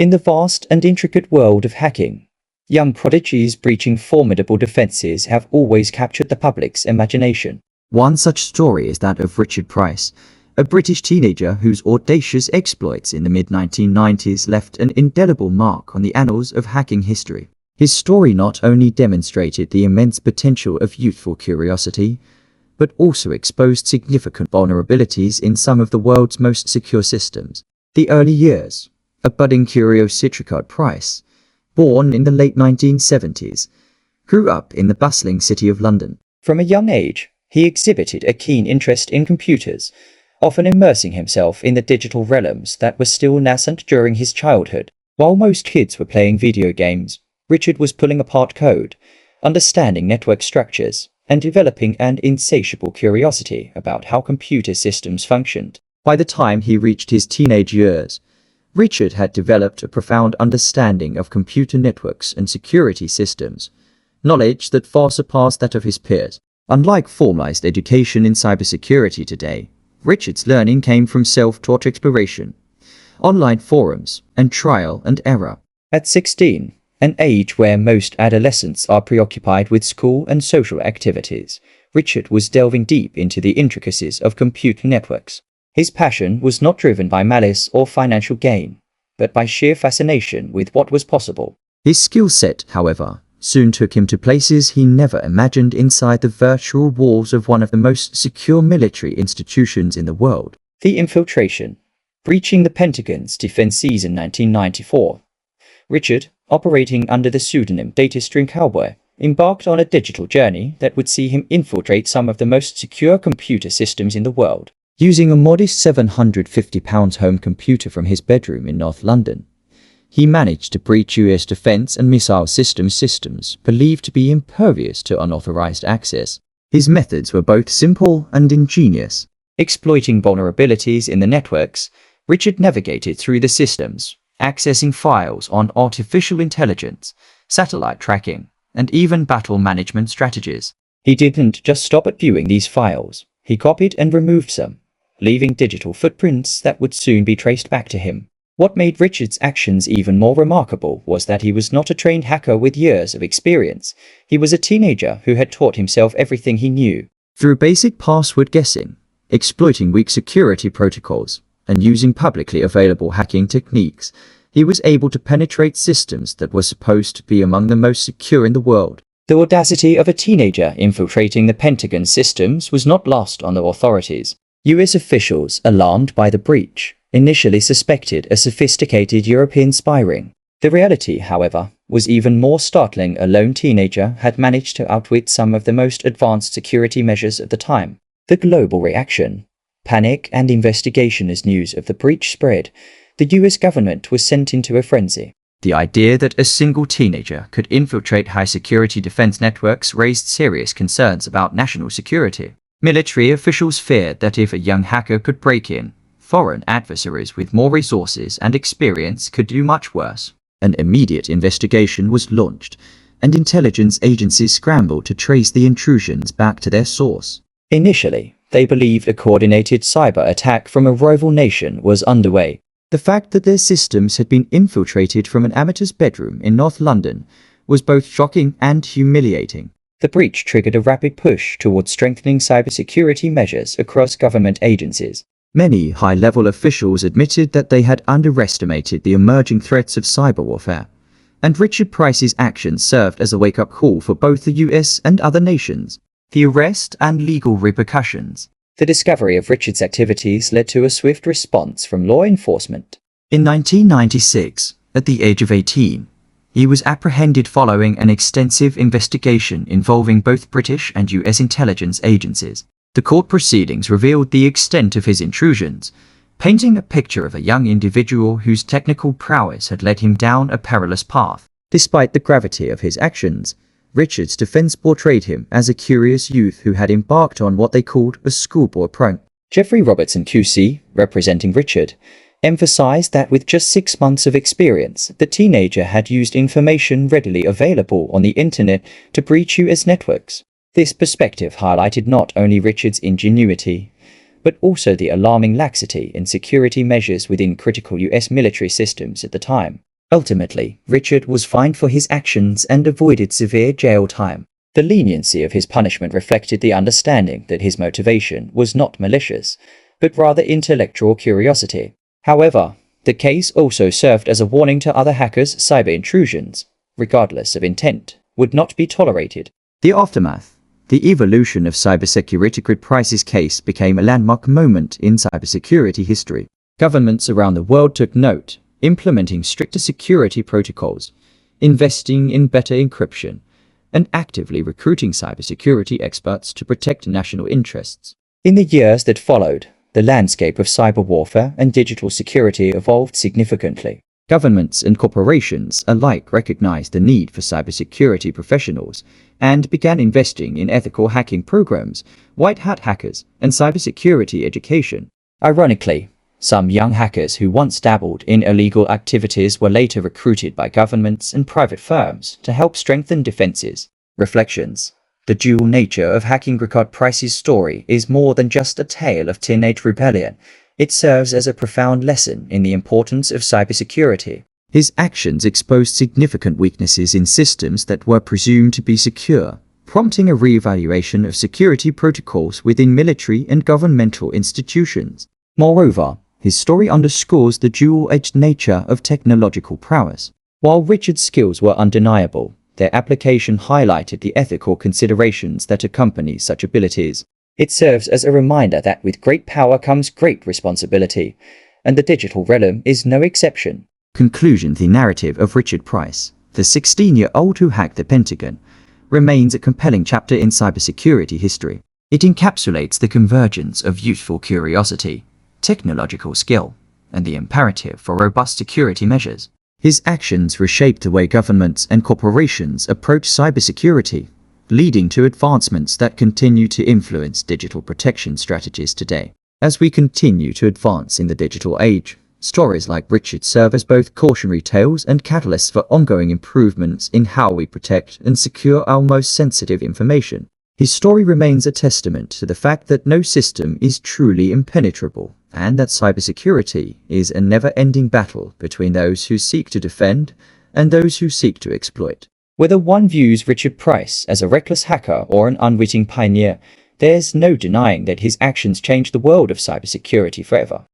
In the vast and intricate world of hacking, young prodigies breaching formidable defenses have always captured the public's imagination. One such story is that of Richard Price, a British teenager whose audacious exploits in the mid-1990s left an indelible mark on the annals of hacking history. His story not only demonstrated the immense potential of youthful curiosity, but also exposed significant vulnerabilities in some of the world's most secure systems. The early years. A budding curiosity, Richard Price, born in the late 1970s, grew up in the bustling city of London. From a young age, he exhibited a keen interest in computers, often immersing himself in the digital realms that were still nascent during his childhood. While most kids were playing video games, Richard was pulling apart code, understanding network structures, and developing an insatiable curiosity about how computer systems functioned. By the time he reached his teenage years, Richard had developed a profound understanding of computer networks and security systems, knowledge that far surpassed that of his peers. Unlike formalized education in cybersecurity today, Richard's learning came from self-taught exploration, online forums, and trial and error. At 16, an age where most adolescents are preoccupied with school and social activities, Richard was delving deep into the intricacies of computer networks. His passion was not driven by malice or financial gain, but by sheer fascination with what was possible. His skill set, however, soon took him to places he never imagined inside the virtual walls of one of the most secure military institutions in the world. The infiltration. Breaching the Pentagon's defenses in 1994. Richard, operating under the pseudonym Datastream Cowboy, embarked on a digital journey that would see him infiltrate some of the most secure computer systems in the world. Using a modest £750 home computer from his bedroom in North London, he managed to breach US defense and missile systems believed to be impervious to unauthorized access. His methods were both simple and ingenious. Exploiting vulnerabilities in the networks, Richard navigated through the systems, accessing files on artificial intelligence, satellite tracking, and even battle management strategies. He didn't just stop at viewing these files. He copied and removed some, leaving digital footprints that would soon be traced back to him. What made Richard's actions even more remarkable was that he was not a trained hacker with years of experience. He was a teenager who had taught himself everything he knew. Through basic password guessing, exploiting weak security protocols, and using publicly available hacking techniques, he was able to penetrate systems that were supposed to be among the most secure in the world. The audacity of a teenager infiltrating the Pentagon systems was not lost on the authorities. US officials, alarmed by the breach, initially suspected a sophisticated European spy ring. The reality, however, was even more startling. A lone teenager had managed to outwit some of the most advanced security measures of the time. The global reaction, panic and investigation as news of the breach spread, the US government was sent into a frenzy. The idea that a single teenager could infiltrate high-security defense networks raised serious concerns about national security. Military officials feared that if a young hacker could break in, foreign adversaries with more resources and experience could do much worse. An immediate investigation was launched, and intelligence agencies scrambled to trace the intrusions back to their source. Initially, they believed a coordinated cyber attack from a rival nation was underway. The fact that their systems had been infiltrated from an amateur's bedroom in North London was both shocking and humiliating. The breach triggered a rapid push towards strengthening cybersecurity measures across government agencies. Many high-level officials admitted that they had underestimated the emerging threats of cyber warfare, and Richard Price's actions served as a wake-up call for both the US and other nations. The arrest and legal repercussions. The discovery of Richard's activities led to a swift response from law enforcement. In 1996, at the age of 18, he was apprehended following an extensive investigation involving both British and US intelligence agencies. The court proceedings revealed the extent of his intrusions, painting a picture of a young individual whose technical prowess had led him down a perilous path. Despite the gravity of his actions, Richard's defense portrayed him as a curious youth who had embarked on what they called a schoolboy prank. Jeffrey Robertson QC, representing Richard, emphasized that with just 6 months of experience, the teenager had used information readily available on the internet to breach US networks. This perspective highlighted not only Richard's ingenuity, but also the alarming laxity in security measures within critical US military systems at the time. Ultimately, Richard was fined for his actions and avoided severe jail time. The leniency of his punishment reflected the understanding that his motivation was not malicious, but rather intellectual curiosity. However, the case also served as a warning to other hackers. Cyber intrusions, regardless of intent, would not be tolerated. The aftermath. The evolution of cybersecurity. Richard Price's case became a landmark moment in cybersecurity history. Governments around the world took note, implementing stricter security protocols, investing in better encryption, and actively recruiting cybersecurity experts to protect national interests. In the years that followed, the landscape of cyber warfare and digital security evolved significantly. Governments and corporations alike recognized the need for cybersecurity professionals and began investing in ethical hacking programs, white hat hackers, and cybersecurity education. Ironically, some young hackers who once dabbled in illegal activities were later recruited by governments and private firms to help strengthen defenses. Reflections. The dual nature of hacking. Richard Price's story is more than just a tale of teenage rebellion. It serves as a profound lesson in the importance of cybersecurity. His actions exposed significant weaknesses in systems that were presumed to be secure, prompting a re-evaluation of security protocols within military and governmental institutions. Moreover, his story underscores the dual-edged nature of technological prowess. While Richard's skills were undeniable, their application highlighted the ethical considerations that accompany such abilities. It serves as a reminder that with great power comes great responsibility, and the digital realm is no exception. Conclusion. The narrative of Richard Price, the 16-year-old who hacked the Pentagon, remains a compelling chapter in cybersecurity history. It encapsulates the convergence of youthful curiosity, technological skill, and the imperative for robust security measures. His actions reshaped the way governments and corporations approach cybersecurity, leading to advancements that continue to influence digital protection strategies today. As we continue to advance in the digital age, stories like Richard serve as both cautionary tales and catalysts for ongoing improvements in how we protect and secure our most sensitive information. His story remains a testament to the fact that no system is truly impenetrable, and that cybersecurity is a never-ending battle between those who seek to defend and those who seek to exploit. Whether one views Richard Price as a reckless hacker or an unwitting pioneer, there's no denying that his actions changed the world of cybersecurity forever.